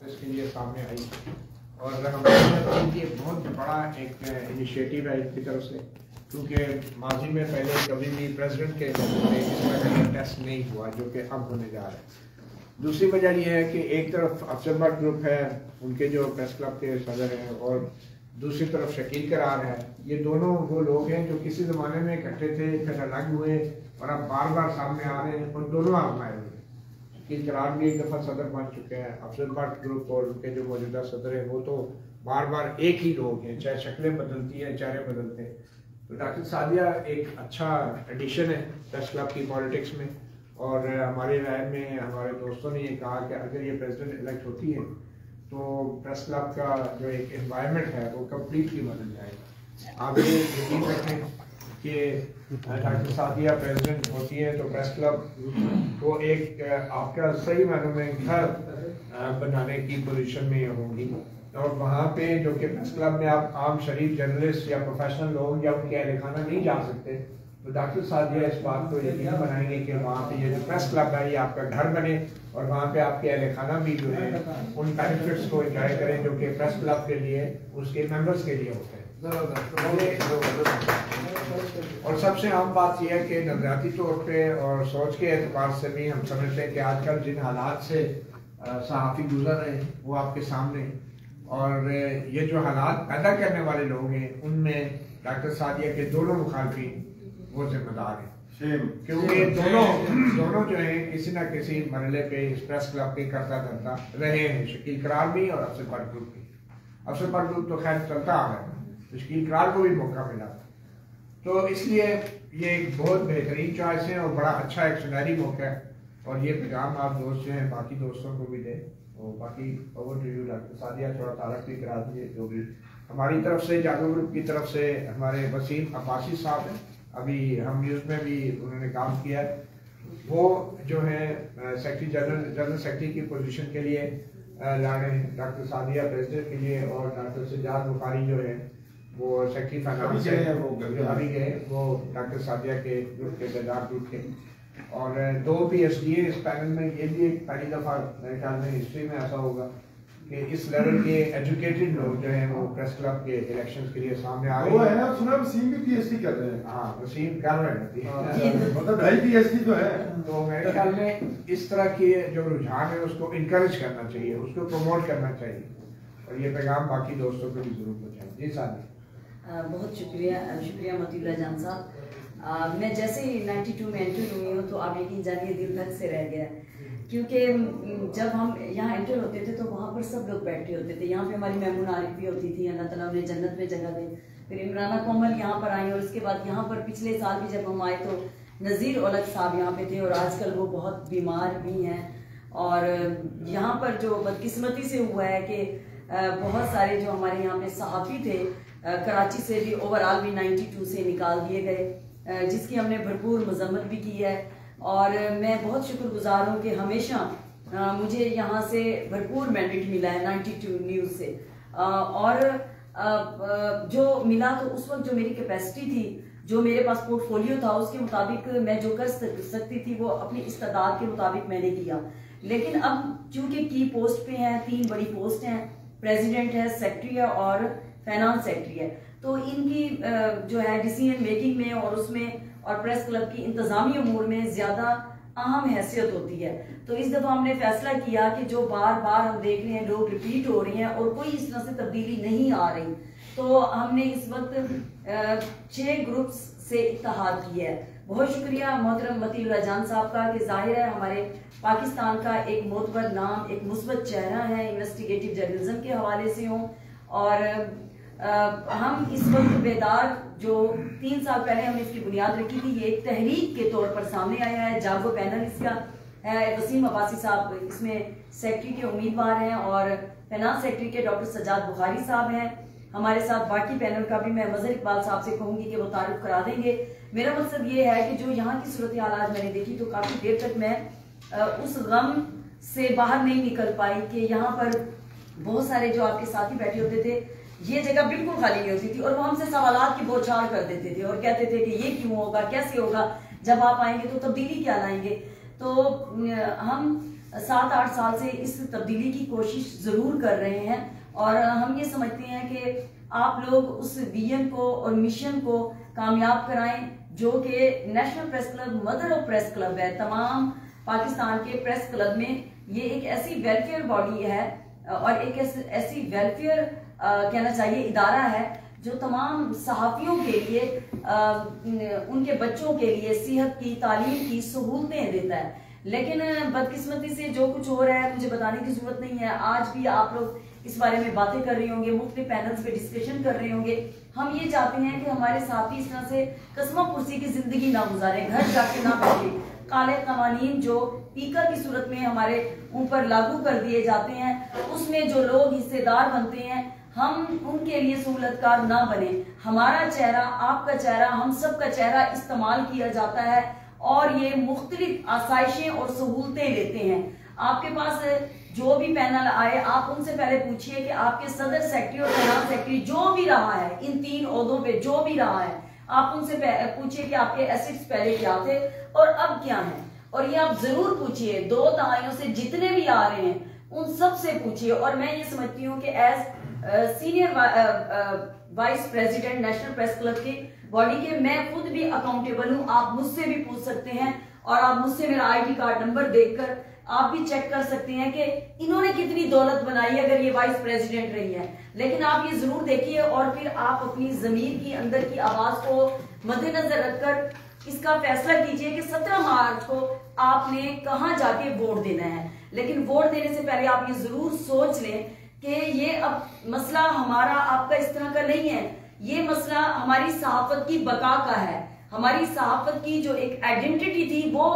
इसके लिए सामने आई और हमारे लिए बहुत बड़ा एक इनिशिएटिव है इनकी तरफ से, क्योंकि माजी में पहले कभी भी प्रेसिडेंट के इस तरह का टेस्ट नहीं हुआ जो कि अब होने जा रहा है। दूसरी वजह यह है कि एक तरफ अफजल भट्ट ग्रुप है, उनके जो प्रेस क्लब के सदर हैं, और दूसरी तरफ शकील करार है। ये दोनों वो लोग हैं जो किसी ज़माने में इकट्ठे थे, फिर अलग हुए और अब बार बार सामने आ रहे हैं और दोनों आजमाए हुए। शकील करार भी एक दफ़ा सदर बन चुके हैं। अफजल भट्ट ग्रुप और उनके जो मौजूदा सदर हैं वो तो बार बार एक ही लोग हैं, चाहे शक्लें बदलती हैं, चेहरे बदलते हैं। तो डॉक्टर सादिया एक अच्छा एडिशन है प्रेस क्लब की पॉलिटिक्स में, और हमारी राय में हमारे दोस्तों ने ये कहा कि अगर ये प्रेसिडेंट इलेक्ट होती है तो प्रेस क्लब का जो एक एनवायरनमेंट है वो कम्प्लीटली बदल जाएगा। आप ये यकीन रखें कि डॉक्टर सादिया प्रेसिडेंट होती है तो प्रेस क्लब को एक आपका सही मायनों में घर बनाने की पोजीशन में होंगी, और वहाँ पे जो कि प्रेस क्लब में आप आम शरीफ जर्नलिस्ट या प्रोफेशनल लोग या उनके अहल खाना नहीं जा सकते, तो डॉक्टर सादिया इस बात को यकीन बनाएंगे कि वहाँ पे ये जो प्रेस क्लब है ये आपका घर बने, और वहाँ पे आपके अहल खाना भी जो है उन बेनिफिट्स को एंजॉय करें जो कि प्रेस क्लब के लिए उसके मेंबर्स के लिए होते हैं। और सबसे आम बात यह है कि नजरियाती तौर पे और सोच के एतबार से भी हम समझते हैं कि आजकल जिन हालात से सहाफ़ी गुजर रहे हैं वो आपके सामने, और ये जो हालात पैदा करने वाले लोग हैं उनमें डॉक्टर सादिया के दोनों मुखालफिन वो जिम्मेदार हैं, क्योंकि दोनों जो हैं किसी न किसी मरहले पे इस प्रेस क्लब के करता धरता रहे हैं। शकील करार भी और अफजल भट्ट ग्रुप भी। अफजल भट्ट ग्रुप तो खैर चलता आ रहा है, शकील करार को भी मौका मिला, तो इसलिए ये एक बहुत बेहतरीन चॉइस है और बड़ा अच्छा एक सुनहरी मौका है। और ये पैगाम आप दोस्त जो हैं बाकी दोस्तों को भी दें, और बाकी over to you doctor Sadia, थोड़ा तारक भी करा दीजिए। जो भी हमारी तरफ से जागो ग्रुप की तरफ से हमारे वसीम अब्बासी साहब हैं, अभी हम न्यूज़ में भी उन्होंने काम किया है, वो जो है सेक्रेटरी जनरल सेक्रेटरी की पोजीशन के लिए लड़ रहे हैं, डॉक्टर सादिया प्रेसिडेंट के लिए, और डॉक्टर सज्जाद बुखारी जो है वो सेक्रेटरी फाइनेंस है, वो अभी गए, वो डॉक्टर सादिया के ग्रुप के सज्जाद ग्रुप के, और 2 PhD इस पैनल में। ये भी एक पहली दफ़ा मेरे ख्याल में हिस्ट्री में ऐसा होगा कि इस लेवल के एजुकेटेड लोग जो हैं वो प्रेस क्लब के इलेक्शंस के लिए सामने आ रहे हैं। सुना वसीम भी PhD कर रहे हैं। हाँ, वसीम कर रहे हैं, मतलब 2.5 PhD तो है। तो मेरे ख्याल में इस तरह के जो रुझान है उसको इनकरेज करना चाहिए, उसको प्रमोट करना चाहिए, और ये पैगाम बाकी दोस्तों को भी जरूर पहुंचाएं। जी सादिया, बहुत शुक्रिया मतीउल्लाह जान साहब। मैं जैसे ही 92 में एंटर हुई हूँ तो आप यकीन जानिए दिल धक से रह गया, क्योंकि जब हम यहाँ एंटर होते थे तो वहाँ पर सब लोग बैठे होते थे। यहाँ पे हमारी मैमून आरिफ भी होती थी, अल्लाह ताला उन्हें जन्नत में जगह दे। फिर इमराना कोमल यहाँ पर आई, और उसके बाद यहाँ पर पिछले साल भी जब हम आए तो नज़ीर औलख साहब यहाँ पे थे, और आजकल वो बहुत बीमार भी हैं। और यहाँ पर जो बदकिस्मती से हुआ है कि बहुत सारे जो हमारे यहाँ पे सहाफ़ी थे कराची से भी ओवरऑल भी 92 से निकाल दिए गए, जिसकी हमने भरपूर मजम्मत भी की है। और मैं बहुत शुक्रगुजार हूँ कि हमेशा मुझे यहाँ से भरपूर मैंडेट मिला है 92 न्यूज़ से, और जो मिला तो उस वक्त जो मेरी कैपेसिटी थी, जो मेरे पास पोर्टफोलियो था, उसके मुताबिक मैं जो कर सकती थी वो अपनी इस्तेदाद के मुताबिक मैंने किया। लेकिन अब चूंकि की पोस्ट पे हैं, 3 बड़ी पोस्ट हैं, प्रेसिडेंट है, सेक्रेटरी है और फाइनेंस सेक्रेटरी है, तो इनकी जो है डिसीजन मेकिंग में और उसमें और प्रेस क्लब की इंतजामी अमूर में ज्यादा अहम हैसियत होती है। तो इस दफा हमने फैसला किया कि जो बार बार हम देख रहे हैं लोग रिपीट हो रहे हैं और कोई इस तरह से तब्दीली नहीं आ रही, तो हमने इस वक्त 6 ग्रुप्स से इत्तेहाद किया है। बहुत शुक्रिया मोहतरम मतीउल्लाह जान साहब का कि जाहिर है हमारे पाकिस्तान का एक मोतबर नाम, एक मुस्बत चेहरा है इन्वेस्टिगेटिव जर्नलिज्म के हवाले से हो, और हम इस वक्त बेदार जो 3 साल पहले हमने इसकी बुनियाद रखी थी, ये एक तहरीक के तौर पर सामने आया है। जागो पैनल इसका है, वसीम अब्बासी साहब इसमें सेक्रेटरी के उम्मीदवार हैं, और फाइनेंस सेक्रेटरी के डॉक्टर सज्जाद बुखारी साहब हैं हमारे साथ। बाकी पैनल का भी मैं मजहर इकबाल साहब से कहूंगी कि वो तारुफ करा देंगे। मेरा मकसद ये है कि जो यहाँ की सूरत हाल आज मैंने देखी तो काफी देर तक मैं उस गम से बाहर नहीं निकल पाई कि यहाँ पर बहुत सारे जो आपके साथी बैठे होते थे, ये जगह बिल्कुल खाली नहीं होती थी, और वो हमसे सवालात की बौछार कर देते थे और कहते थे कि ये क्यों होगा, कैसे होगा, जब आप आएंगे तो तब्दीली क्या लाएंगे। तो हम 7-8 साल से इस तब्दीली की कोशिश जरूर कर रहे हैं और हम ये समझते हैं कि आप लोग उस विजन को और मिशन को कामयाब कराएं जो कि national press club mother of press club है। तमाम पाकिस्तान के प्रेस क्लब में ये एक ऐसी वेलफेयर बॉडी है और एक ऐसी वेलफेयर कहना चाहिए इदारा है जो तमाम सहाफियों के लिए उनके बच्चों के लिए सेहत की तालीम की सहूलतें देता है। लेकिन बदकिस्मती से जो कुछ हो रहा है मुझे बताने की जरूरत नहीं है। आज भी आप लोग इस बारे में बातें कर रहे होंगे, मुख्तलिफ पैनल्स पे डिस्कशन कर रहे होंगे। हम ये चाहते हैं कि हमारे साथी इस तरह से कसमा कुर्सी की जिंदगी ना गुजारे, घर जाके ना बैठे। काले कवानीन जो पीका की सूरत में हमारे ऊपर लागू कर दिए जाते हैं उसमें जो लोग हिस्सेदार बनते हैं हम उनके लिए सहूलतकार ना बने। हमारा चेहरा, आपका चेहरा, हम सब का चेहरा इस्तेमाल किया जाता है और ये मुख्तलिफ आसाइशें और सहूलतें लेते हैं। आपके पास जो भी पैनल आए आप उनसे पहले पूछिए कि आपके सदर सेक्रेटरी और प्रधान सेक्रेटरी जो भी रहा है इन 3 ओहदों पे जो भी रहा है आप उनसे पूछिए कि आपके एसेट्स पहले क्या थे और अब क्या हैं। और ये आप जरूर पूछिए, 2 दहाइयों से जितने भी आ रहे हैं उन सब से पूछिए। और मैं ये समझती हूँ कि as senior vice president national press club की बॉडी के मैं खुद भी अकाउंटेबल हूँ। आप मुझसे भी पूछ सकते हैं और आप मुझसे मेरा ID कार्ड नंबर देखकर आप भी चेक कर सकते हैं कि इन्होंने कितनी दौलत बनाई अगर ये वाइस प्रेसिडेंट रही है। लेकिन आप ये जरूर देखिए और फिर आप अपनी जमीर की अंदर की आवाज को मद्देनजर रखकर इसका फैसला कीजिए कि 17 मार्च को आपने कहां जाके वोट देना है। लेकिन वोट देने से पहले आप ये जरूर सोच लें कि ये अब मसला हमारा आपका इस तरह का नहीं है, ये मसला हमारी सहाफत की बका का है। हमारी सहाफत की जो एक आइडेंटिटी थी वो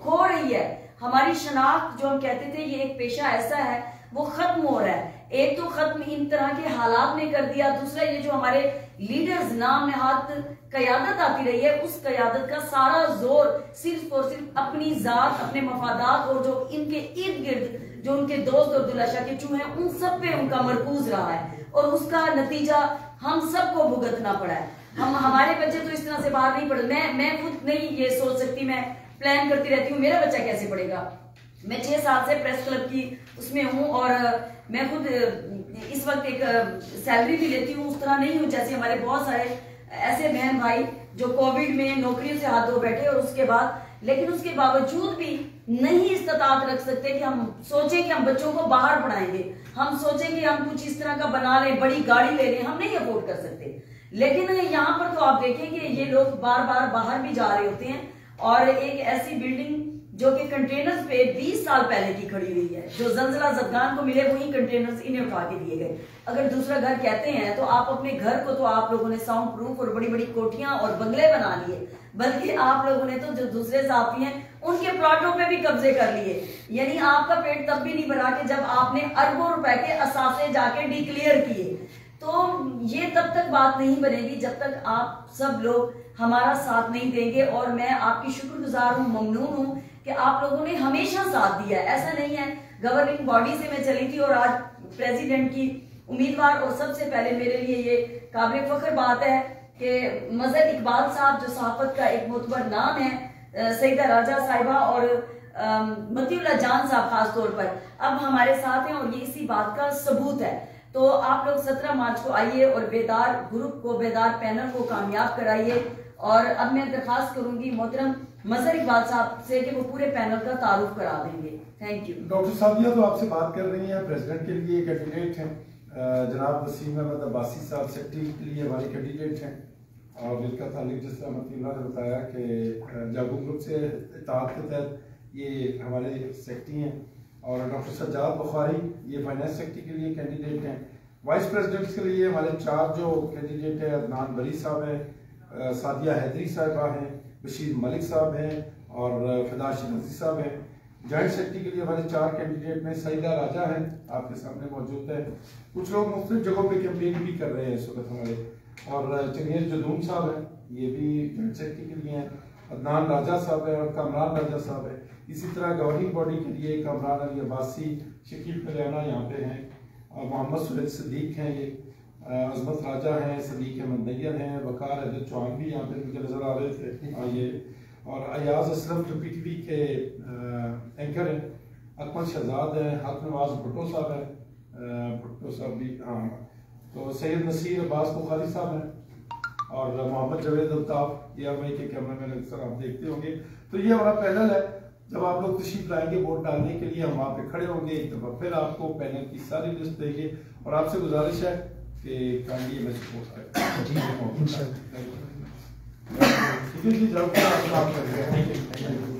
खो रही है। हमारी शनाख्त जो हम कहते थे ये एक पेशा ऐसा है वो खत्म हो रहा है। एक तो खत्म इन तरह के हालात ने कर दिया, दूसरा ये जो हमारे लीडर्स नाम नहात कयादत आती रही है उस कयादत का सारा जोर सिर्फ और सिर्फ अपनी जात, अपने मफादात और जो इनके इर्द गिर्द जो उनके दोस्त और दुलाशा के चूहे हैं उन सब पे उनका मरकूज रहा है और उसका नतीजा हम सबको भुगतना पड़ा है। हमारे बच्चे तो इस तरह से बाहर नहीं पड़े। मैं खुद नहीं ये सोच सकती, मैं प्लान करती रहती हूँ मेरा बच्चा कैसे पढ़ेगा। मैं 6 साल से प्रेस क्लब की उसमें हूँ और मैं खुद इस वक्त एक सैलरी भी लेती हूँ, उस तरह नहीं हूँ जैसे हमारे बहुत सारे ऐसे बहन भाई जो कोविड में नौकरियों से हाथ धो बैठे और उसके बाद, लेकिन उसके बावजूद भी नहीं इस्तात रख सकते कि हम सोचें कि हम बच्चों को बाहर पढ़ाएंगे, हम सोचें कि हम कुछ इस तरह का बना लें, बड़ी गाड़ी ले लें, हम नहीं अफोर्ड कर सकते। लेकिन यहाँ पर तो आप देखें कि ये लोग बार बार बाहर भी जा रहे होते हैं और एक ऐसी बिल्डिंग जो कि कंटेनर्स पे 20 साल पहले की खड़ी हुई है, जो जंजला जदगान को मिले वही कंटेनर्स इन्हें उठा के दिए गए। अगर दूसरा घर कहते हैं तो आप अपने घर को तो आप लोगों ने साउंड प्रूफ और बड़ी बड़ी कोठियां और बंगले बना लिए, बल्कि आप लोगों ने तो जो दूसरे साथी हैं उनके प्लॉटों पे भी कब्जे कर लिए। यानी आपका पेट तब भी नहीं भरा कि जब आपने अरबों रुपए के असासे जाके डिक्लेयर किए। तो ये तब तक बात नहीं बनेगी जब तक आप सब लोग हमारा साथ नहीं देंगे। और मैं आपकी शुक्रगुजार हूँ, ममनून हूँ कि आप लोगों ने हमेशा साथ दिया है। ऐसा नहीं है गवर्निंग बॉडी से मैं चली थी और आज प्रेसिडेंट की उम्मीदवार, और सबसे पहले मेरे लिए ये काबिल फख्र बात है कि मजहर इकबाल साहब जो सहाफत का एक मोतबर नाम है, सईदा राजा साहिबा और मतीउल्लाह जान साहब खास तौर पर अब हमारे साथ हैं और ये इसी बात का सबूत है। तो आप लोग 17 मार्च को आइए और बेदार ग्रुप को, बेदार पैनल को कामयाब कराइए। और अब मैं दरखास्त करूंगी मोहतरम मजहर इकबाल साहब से कि वो पूरे पैनल का तारुफ करा देंगे। Thank you. डॉक्टर सादिया तो आपसे बात कर रही हैं, प्रेसिडेंट के लिए कैंडिडेट हैं, जनाब वसीम अहमद अब्बासी साहब सेक्रेटरी के लिए हमारे कैंडिडेट हैं, और जिसका ताल्लुक जिस तरह मतीउल्लाह ने बताया कि जागो ग्रुप से इत्तेहाद के तहत ये हमारे सेक्रेटरी हैं, और डॉक्टर सज्जाद बुखारी ये फाइनेंस सेक्रेटरी के लिए कैंडिडेट हैं। वाइस प्रेसिडेंट के लिए हमारे 4 जो कैंडिडेट हैं, अदनान बरी साहब हैं, सादिया हैदरी साहिबा हैं, बशीर मलिक साहब हैं और फिदाशी नजी साहब हैं। जॉइंट सेक्रेटरी के लिए हमारे 4 कैंडिडेट में सईदा राजा हैं, आपके सामने मौजूद है। कुछ लोग मुख्तलिफ जगहों पे कैंपेन भी कर रहे हैं इस वक्त हमारे, और चंगेज जदूम साहब हैं, ये भी जॉइंट सेक्रेटरी के लिए हैं। अदनान राजा साहब है और कामरान राजा साहब है। इसी तरह गवर्निंग बॉडी के लिए कामरान अली अब्बासी, शकील कल्याणा यहाँ पे हैं, और मोहम्मद सुरेश सदीक हैं, ये अजमत राजा हैं, सदीक अहमद नैयर हैं, वकार अहमद चौहान भी यहाँ पे मुझे नजर आ रहे थे ये, और अयाज असलम जो PTV के एंकर हैं, अकमल शहजाद है, हक नवाज भुट्टो साहब है, भुट्टो साहब भी हाँ, तो सैयद नसीर अब्बास बुखारी साहब है और मोहम्मद जावेद अल्ताफ ERY के कैमरा मैन अक्सर आप देखते होंगे। तो ये हमारा पैनल है। जब आप लोग तशरीफ लाएंगे वोट डालने के लिए हम वहाँ पे खड़े होंगे, एक दफा फिर आपको पैनल की सारी लिस्ट देंगे और आपसे गुजारिश है कि काइंडली हमें सपोर्ट करें। ठीक है जी, जब आप कर रहे हैं।